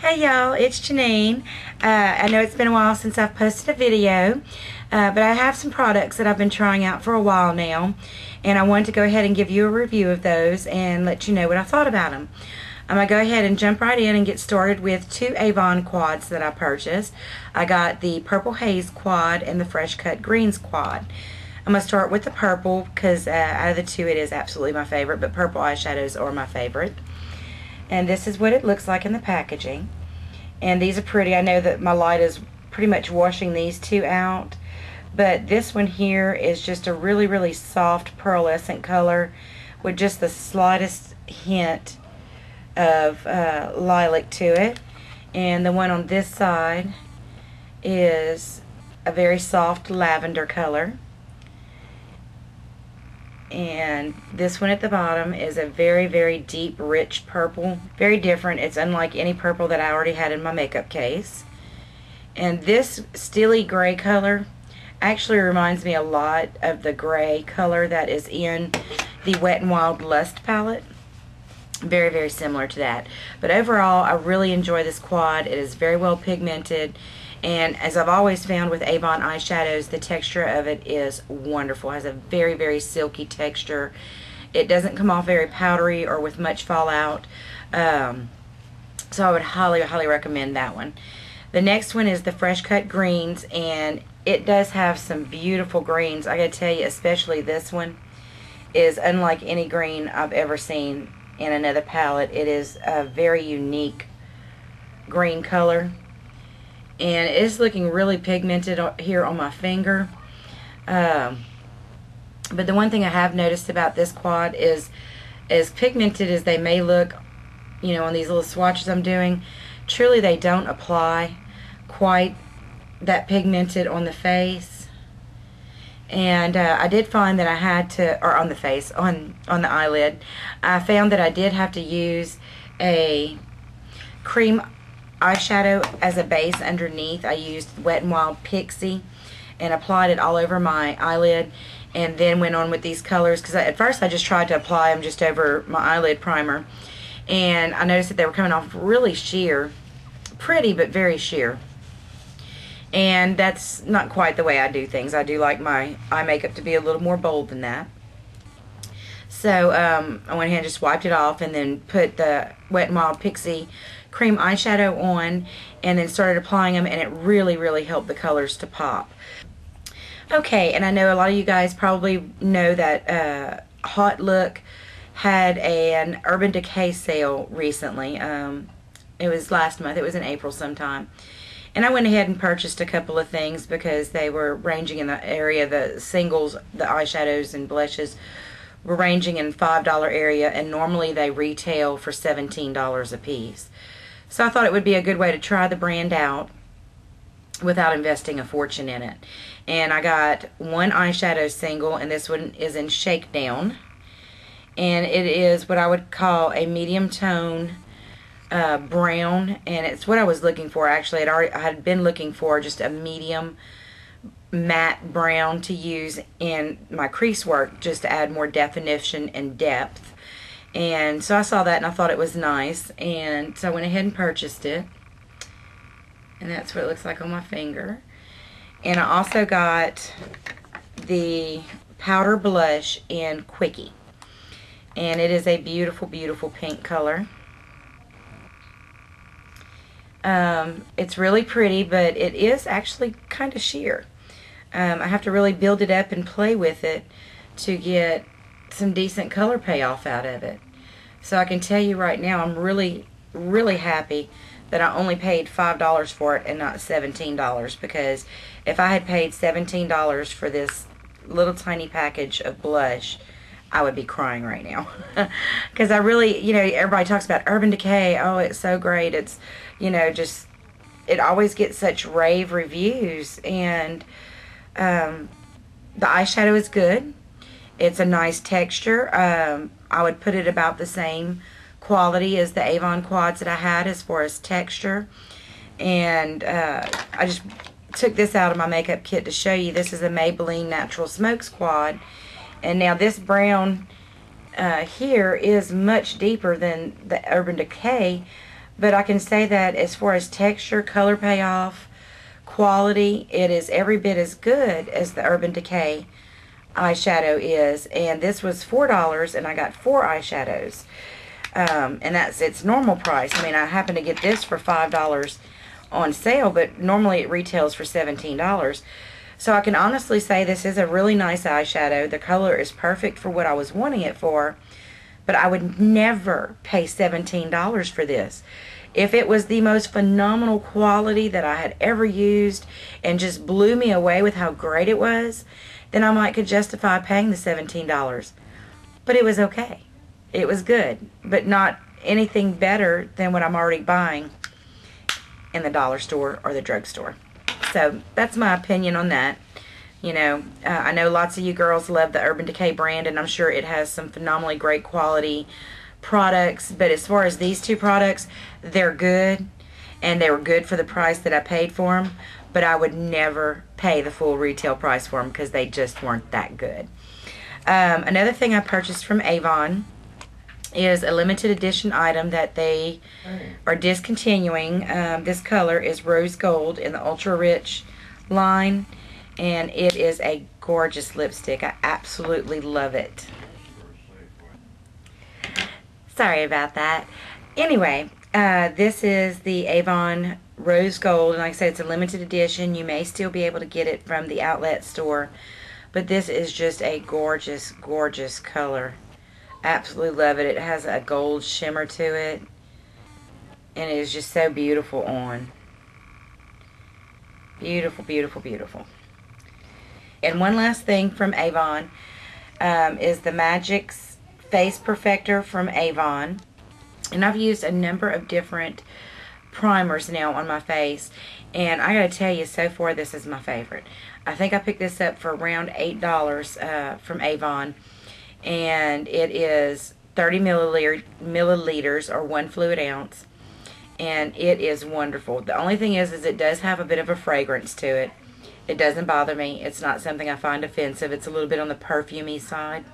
Hey y'all, it's Janine. I know it's been a while since I've posted a video, but I have some products that I've been trying out for a while now, and I wanted to go ahead and give you a review of those and let you know what I thought about them. I'm going to go ahead and jump right in and get started with two Avon quads that I purchased. I got the Purple Haze quad and the Fresh Cut Greens quad. I'm going to start with the purple because out of the two it is absolutely my favorite, but purple eyeshadows are my favorite. And this is what it looks like in the packaging. And these are pretty. I know that my light is pretty much washing these two out, but this one here is just a really, really soft pearlescent color with just the slightest hint of lilac to it. And the one on this side is a very soft lavender color. And this one at the bottom is a very, very deep, rich purple. Very different. It's unlike any purple that I already had in my makeup case. And this steely gray color actually reminds me a lot of the gray color that is in the Wet n Wild Lust palette. Very, very similar to that. But overall, I really enjoy this quad. It is very well pigmented. And as I've always found with Avon eyeshadows, the texture of it is wonderful. It has a very, very silky texture. It doesn't come off very powdery or with much fallout. So I would highly, highly recommend that one. The next one is the Fresh Cut Greens, and it does have some beautiful greens. I gotta tell you, especially this one is unlike any green I've ever seen in another palette. It is a very unique green color. And it's looking really pigmented here on my finger. But the one thing I have noticed about this quad is, as pigmented as they may look, you know, on these little swatches I'm doing, truly they don't apply quite that pigmented on the face. And I did find that I had to, or on the face, on the eyelid, I found that I did have to use a cream eyeshadow as a base underneath. I used Wet n Wild Pixie and applied it all over my eyelid, and then went on with these colors, because at first I just tried to apply them just over my eyelid primer, and I noticed that they were coming off really sheer. Pretty, but very sheer. And that's not quite the way I do things. I do like my eye makeup to be a little more bold than that. So I went ahead and just wiped it off, and then put the Wet n Wild Pixie cream eyeshadow on, and then started applying them, and it really, really helped the colors to pop. Okay, and I know a lot of you guys probably know that Hot Look had an Urban Decay sale recently. It was last month. It was in April sometime. And I went ahead and purchased a couple of things because they were ranging in the area. The singles, the eyeshadows and blushes, were ranging in $5 area, and normally they retail for $17 a piece. So I thought it would be a good way to try the brand out without investing a fortune in it. And I got one eyeshadow single, and this one is in Shakedown. And it is what I would call a medium tone brown, and it's what I was looking for actually. I had been looking for just a medium matte brown to use in my crease work, just to add more definition and depth. And so I saw that and I thought it was nice, and so I went ahead and purchased it. And that's what it looks like on my finger. And I also got the powder blush in Quickie, and it is a beautiful, beautiful pink color. It's really pretty, but it is actually kind of sheer. I have to really build it up and play with it to get some decent color payoff out of it. So I can tell you right now, I'm really, really happy that I only paid $5 for it and not $17, because if I had paid $17 for this little tiny package of blush, I would be crying right now. Because I really, you know, everybody talks about Urban Decay. Oh, it's so great. It's, you know, just, it always gets such rave reviews. And the eyeshadow is good. It's a nice texture. I would put it about the same quality as the Avon quads that I had as far as texture. And I just took this out of my makeup kit to show you. This is a Maybelline Natural Smokes quad. And now this brown here is much deeper than the Urban Decay, But I can say that as far as texture, color payoff, quality, it is every bit as good as the Urban Decay eyeshadow is. And this was $4 and I got 4 eyeshadows. And that's its normal price. I mean, I happened to get this for $5 on sale, but normally it retails for $17. So I can honestly say this is a really nice eyeshadow. The color is perfect for what I was wanting it for, but I would never pay $17 for this. If it was the most phenomenal quality that I had ever used and just blew me away with how great it was, then I might could justify paying the $17. But it was okay. It was good, but not anything better than what I'm already buying in the dollar store or the drugstore. So that's my opinion on that. You know, I know lots of you girls love the Urban Decay brand, and I'm sure it has some phenomenally great quality products. But as far as these two products, they're good, and they were good for the price that I paid for them. But I would never pay the full retail price for them because they just weren't that good. Another thing I purchased from Avon is a limited edition item that they are discontinuing. This color is Rose Gold in the Ultra Rich line, and it is a gorgeous lipstick. I absolutely love it. Sorry about that. Anyway, this is the Avon Rose Gold, and like I said, it's a limited edition. You may still be able to get it from the outlet store, but this is just a gorgeous, gorgeous color. Absolutely love it. It has a gold shimmer to it, and it is just so beautiful on. Beautiful, beautiful, beautiful. And one last thing from Avon is the Magic's Face Perfector from Avon. And I've used a number of different primers now on my face, and I gotta tell you, so far this is my favorite. I think I picked this up for around $8 from Avon, and it is 30 milliliters or 1 fluid ounce, and it is wonderful. The only thing is it does have a bit of a fragrance to it. It doesn't bother me. It's not something I find offensive. It's a little bit on the perfumey side.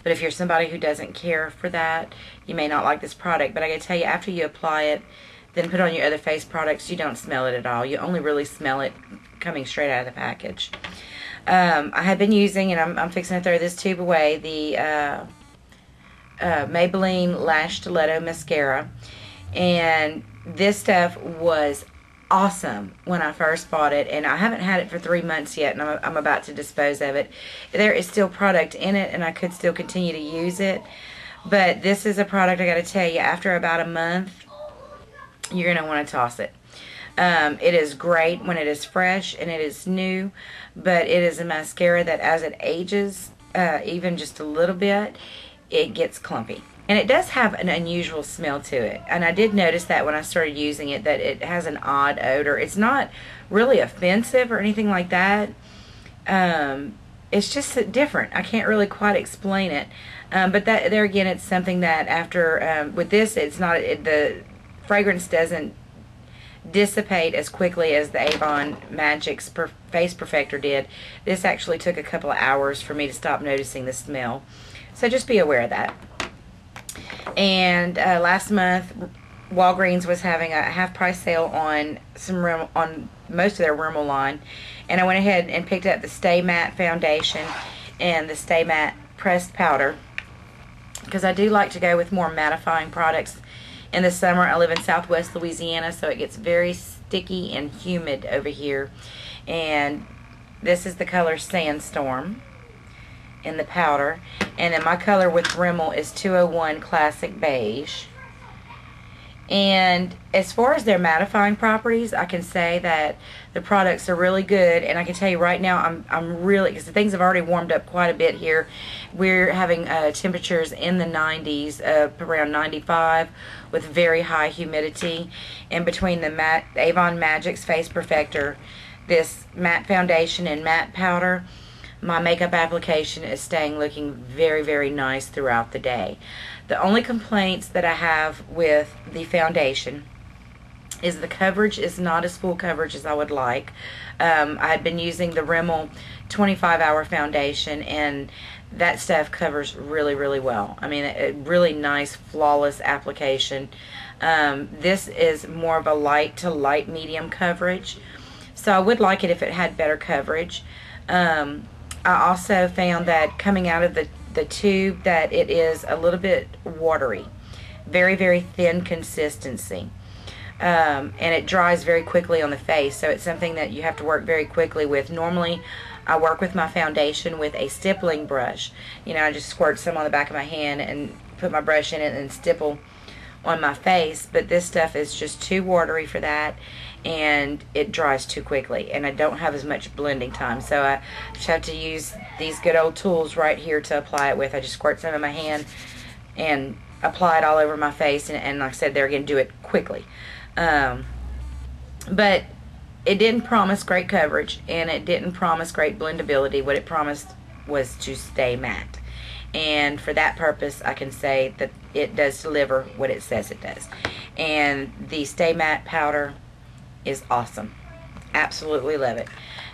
But if you're somebody who doesn't care for that, you may not like this product. But I gotta tell you, after you apply it, then put on your other face products, you don't smell it at all. You only really smell it coming straight out of the package. I have been using, and I'm fixing to throw this tube away, the Maybelline Lash Stiletto Mascara. And this stuff was awesome when I first bought it, and I haven't had it for 3 months yet, and I'm about to dispose of it. There is still product in it, and I could still continue to use it. But this is a product, I got to tell you, after about a month, you're going to want to toss it. It is great when it is fresh and it is new, but it is a mascara that as it ages, even just a little bit, it gets clumpy. And it does have an unusual smell to it. And I did notice that when I started using it, that it has an odd odor. It's not really offensive or anything like that. It's just different. I can't really quite explain it. But that there again, it's something that after, with this, it's not, the fragrance doesn't dissipate as quickly as the Avon Magic's Face Perfector did. This actually took a couple of hours for me to stop noticing the smell. So just be aware of that. And last month, Walgreens was having a half-price sale on most of their Rimmel line, and I went ahead and picked up the Stay Matte Foundation and the Stay Matte Pressed Powder, because I do like to go with more mattifying products. In the summer, I live in Southwest Louisiana, so it gets very sticky and humid over here. And this is the color Sandstorm in the powder. And then my color with Rimmel is 201 Classic Beige. And as far as their mattifying properties, I can say that the products are really good. And I can tell you right now, I'm really, because things have already warmed up quite a bit here. We're having temperatures in the 90s, around 95, with very high humidity. And between the Avon Magic's Face Perfector, this matte foundation and matte powder, my makeup application is staying looking very, very nice throughout the day. The only complaints that I have with the foundation is the coverage is not as full coverage as I would like. I had been using the Rimmel 25-hour foundation, and that stuff covers really, really well. I mean, a really nice, flawless application. This is more of a light to light medium coverage, so I would like it if it had better coverage. I also found that coming out of the tube that it is a little bit watery, very, very thin consistency. And it dries very quickly on the face, so it's something that you have to work very quickly with. Normally, I work with my foundation with a stippling brush. You know, I just squirt some on the back of my hand and put my brush in it and stipple on my face, but this stuff is just too watery for that, and it dries too quickly, and I don't have as much blending time, so I just have to use these good old tools right here to apply it with. I just squirt some in my hand and apply it all over my face, and like I said, there again, do it quickly. But it didn't promise great coverage, and it didn't promise great blendability. What it promised was to stay matte, and for that purpose I can say that it does deliver what it says it does. And the Stay Matte powder is awesome. Absolutely love it.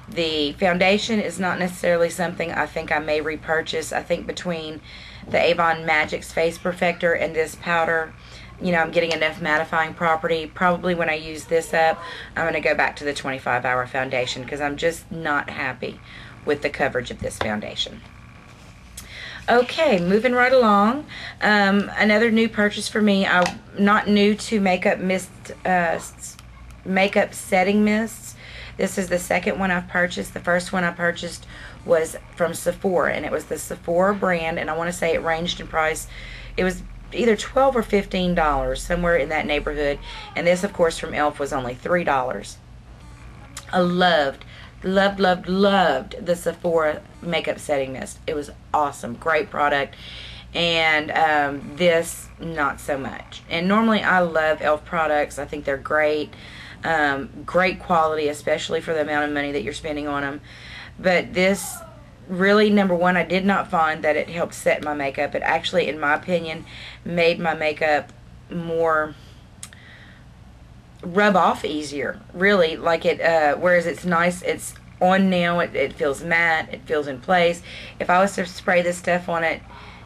The foundation is not necessarily something I think I may repurchase. I think between the Avon Magic's Face Perfector and this powder, you know, I'm getting enough mattifying property. Probably when I use this up, I'm going to go back to the 25-hour foundation because I'm just not happy with the coverage of this foundation. Okay, moving right along. Another new purchase for me. I'm not new to makeup setting mists. This is the second one I've purchased. The first one I purchased was from Sephora, and it was the Sephora brand, and I want to say it ranged in price. It was either $12 or $15, somewhere in that neighborhood, and this, of course, from e.l.f. was only $3. I loved the Sephora makeup setting mist. It was awesome, great product, and this not so much. And normally I love e.l.f. products. I think they're great, great quality, especially for the amount of money that you're spending on them. But this really, number one, I did not find that it helped set my makeup. It actually, in my opinion, made my makeup more rub off easier, really. Like it, whereas it's nice, it's on now, it feels matte, it feels in place. If I was to spray this stuff on it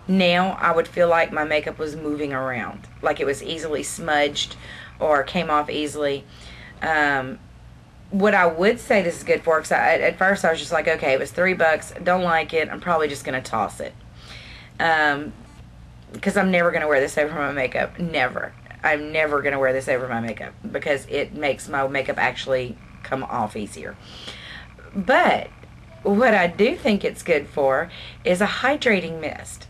now, I would feel like my makeup was moving around, like it was easily smudged or came off easily. What I would say this is good for, because at first I was just like, okay, it was $3, don't like it, I'm probably just going to toss it. Because I'm never going to wear this over my makeup. Never. I'm never going to wear this over my makeup because it makes my makeup actually come off easier. But what I do think it's good for is a hydrating mist.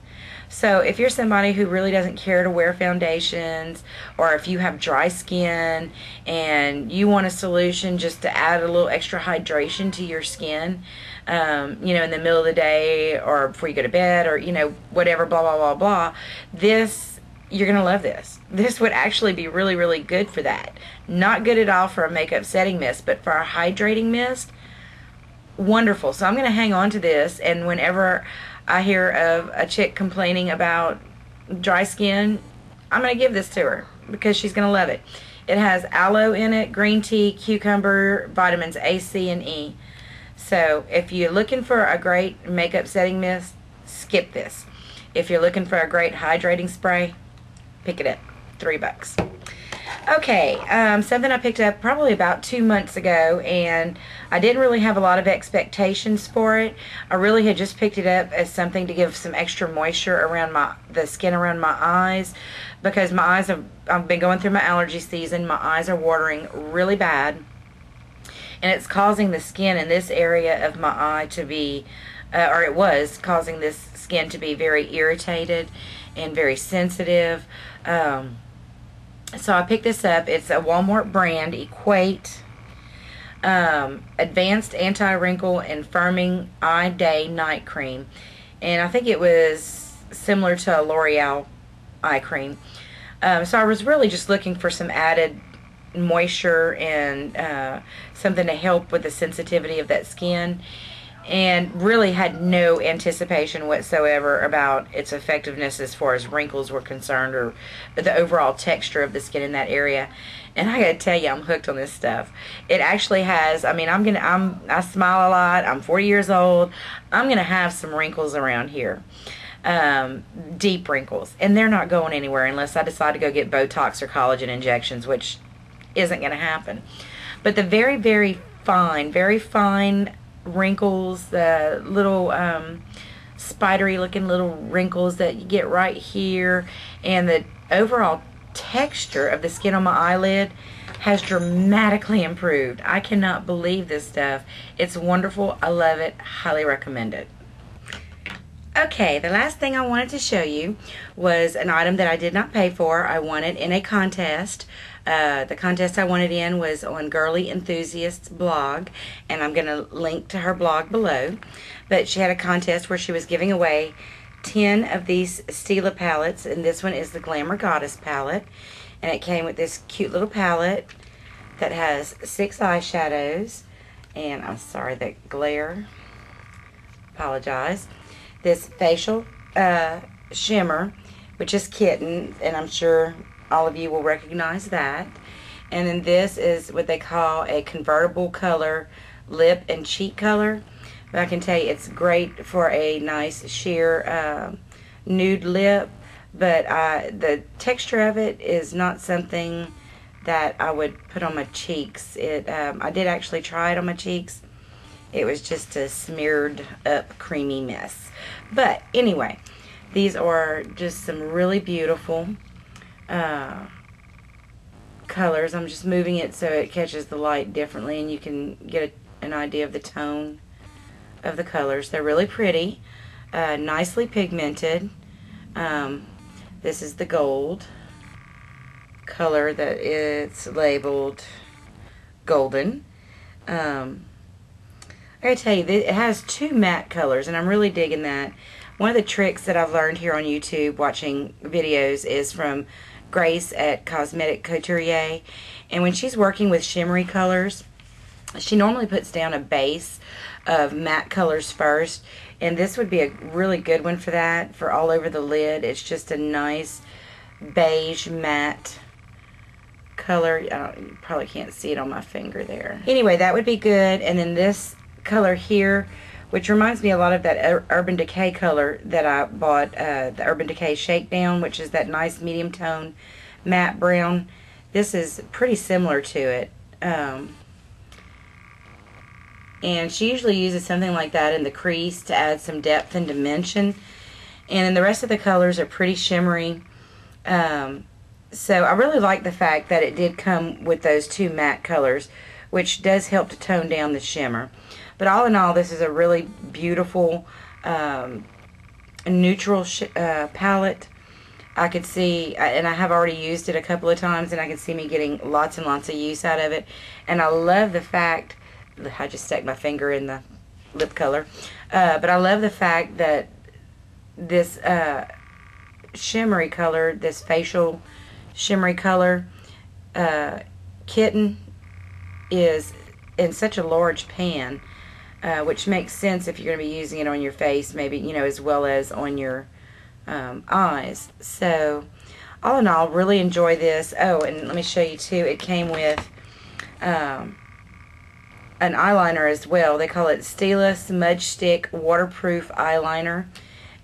So if you're somebody who really doesn't care to wear foundations, or if you have dry skin and you want a solution just to add a little extra hydration to your skin, you know, in the middle of the day or before you go to bed, or, you know, whatever, blah, blah, blah, blah, this, you're going to love this. This would actually be really, really good for that. Not good at all for a makeup setting mist, but for a hydrating mist, wonderful. So I'm going to hang on to this, and whenever I hear of a chick complaining about dry skin, I'm going to give this to her because she's going to love it. It has aloe in it, green tea, cucumber, vitamins A, C, and E. So if you're looking for a great makeup setting mist, skip this. If you're looking for a great hydrating spray, pick it up. $3. Okay, something I picked up probably about 2 months ago, and I didn't really have a lot of expectations for it. I really had just picked it up as something to give some extra moisture around the skin around my eyes, because my eyes I've been going through my allergy season. My eyes are watering really bad, and it's causing the skin in this area of my eye to be, or it was causing this skin to be very irritated and very sensitive. So I picked this up. It's a Walmart brand, Equate Advanced Anti-Wrinkle and Firming Eye Day Night Cream. And I think it was similar to a L'Oreal eye cream. So I was really just looking for some added moisture and something to help with the sensitivity of that skin, and really had no anticipation whatsoever about its effectiveness as far as wrinkles were concerned, or the overall texture of the skin in that area. And I gotta tell you, I'm hooked on this stuff. It actually has, I mean, I smile a lot, I'm 40 years old, I'm gonna have some wrinkles around here. deep wrinkles. And they're not going anywhere unless I decide to go get Botox or collagen injections, which isn't going to happen. But the very, very fine wrinkles, the little spidery looking little wrinkles that you get right here, and the overall texture of the skin on my eyelid has dramatically improved. I cannot believe this stuff. It's wonderful. I love it. Highly recommend it. Okay, the last thing I wanted to show you was an item that I did not pay for. I won it in a contest. The contest I won it in was on Girly Enthusiast's blog, and I'm going to link to her blog below. But she had a contest where she was giving away 10 of these Stila palettes, and this one is the Glamour Goddess palette. And it came with this cute little palette that has 6 eyeshadows, and I'm sorry, that glare, apologize. This facial shimmer, which is Kitten, and I'm sure all of you will recognize that. And then this is what they call a convertible color lip and cheek color. But I can tell you it's great for a nice sheer nude lip, but the texture of it is not something that I would put on my cheeks. I did actually try it on my cheeks. It was just a smeared up creamy mess. But anyway, these are just some really beautiful colors. I'm just moving it so it catches the light differently and you can get an idea of the tone of the colors. They're really pretty, nicely pigmented. This is the gold color that it's labeled golden. I gotta tell you, it has 2 matte colors, and I'm really digging that. One of the tricks that I've learned here on YouTube watching videos is from Grace at Cosmetic Couturier, and when she's working with shimmery colors, she normally puts down a base of matte colors first, and this would be a really good one for that, for all over the lid. It's just a nice beige matte color. You probably can't see it on my finger there. Anyway, that would be good. And then this color here, which reminds me a lot of that Urban Decay color that I bought, the Urban Decay Shakedown, which is that nice medium tone matte brown. This is pretty similar to it. And she usually uses something like that in the crease to add some depth and dimension. And then the rest of the colors are pretty shimmery. So I really like the fact that it did come with those 2 matte colors, which does help to tone down the shimmer. But all in all, this is a really beautiful neutral palette. I could see, and I have already used it a couple of times, and I can see me getting lots and lots of use out of it. And I love the fact, I just stuck my finger in the lip color, but I love the fact that this shimmery color, this facial shimmery color, Kitten, is in such a large pan, which makes sense if you're going to be using it on your face, maybe, you know, as well as on your eyes. So all in all, really enjoy this. Oh, and let me show you too, it came with an eyeliner as well. They call it Stila Smudge Stick Waterproof Eyeliner,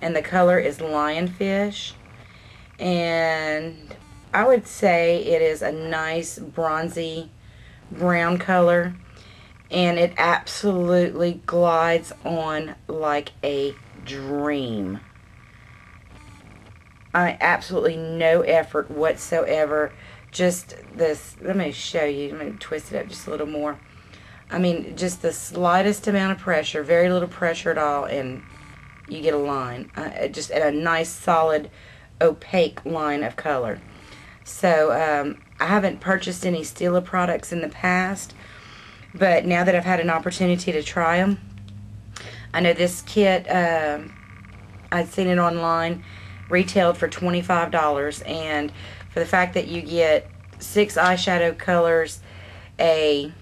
and the color is Lionfish, and I would say it is a nice bronzy brown color, and it absolutely glides on like a dream. Absolutely no effort whatsoever. Just this, let me show you, let me twist it up just a little more. I mean, just the slightest amount of pressure, very little pressure at all, and you get a line. Just a nice, solid, opaque line of color. So, I haven't purchased any Stila products in the past, but now that I've had an opportunity to try them, I know this kit, I'd seen it online, retailed for $25, and for the fact that you get 6 eyeshadow colors, a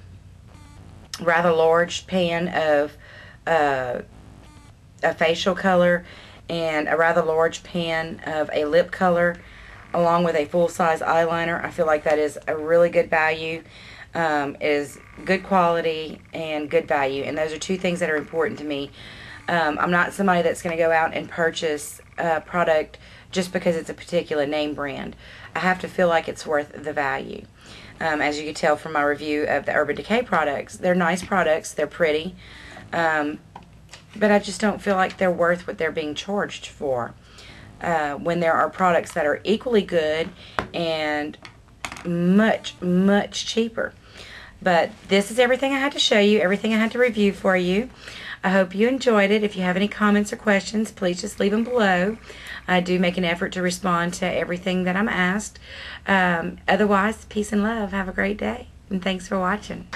rather large pan of a facial color, and a rather large pan of a lip color, along with a full-size eyeliner, I feel like that is a really good value. It is good quality and good value, and those are 2 things that are important to me. I'm not somebody that's going to go out and purchase a product just because it's a particular name brand. I have to feel like it's worth the value. As you can tell from my review of the Urban Decay products, they're nice products, they're pretty, but I just don't feel like they're worth what they're being charged for. When there are products that are equally good and much, much cheaper. But this is everything I had to show you, everything I had to review for you. I hope you enjoyed it. If you have any comments or questions, please just leave them below. I do make an effort to respond to everything that I'm asked. Otherwise, peace and love. Have a great day, and thanks for watching.